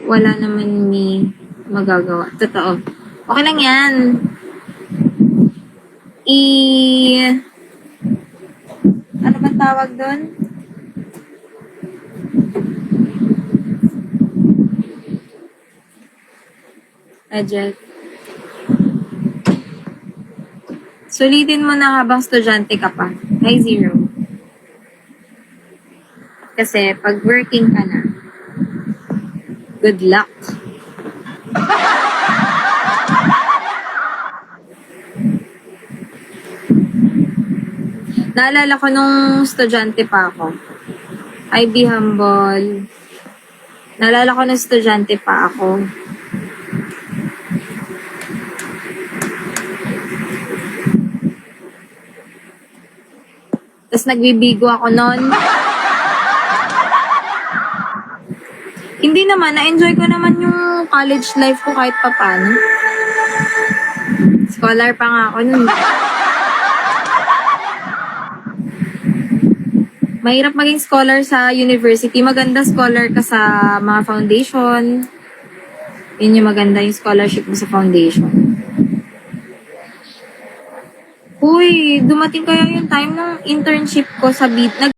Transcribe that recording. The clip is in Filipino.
wala naman ni magagawa. Totoo. Okay lang yan. Ano ba tawag doon? Adjust. Sulitin mo na habang estudyante ka pa. May 0. Kasi pag working ka na, good luck. Naalala ko nung estudyante pa ako. I be humble. Naalala ko nung estudyante pa ako. Tapos nagbibigo ako noon. Hindi naman, na-enjoy ko naman yung college life ko kahit papano. Scholar pa nga ako nun. Mahirap maging scholar sa university. Maganda scholar ka sa mga foundation. Yun yung maganda yung scholarship mo sa foundation. Uy, dumating kaya yung time ng internship ko sa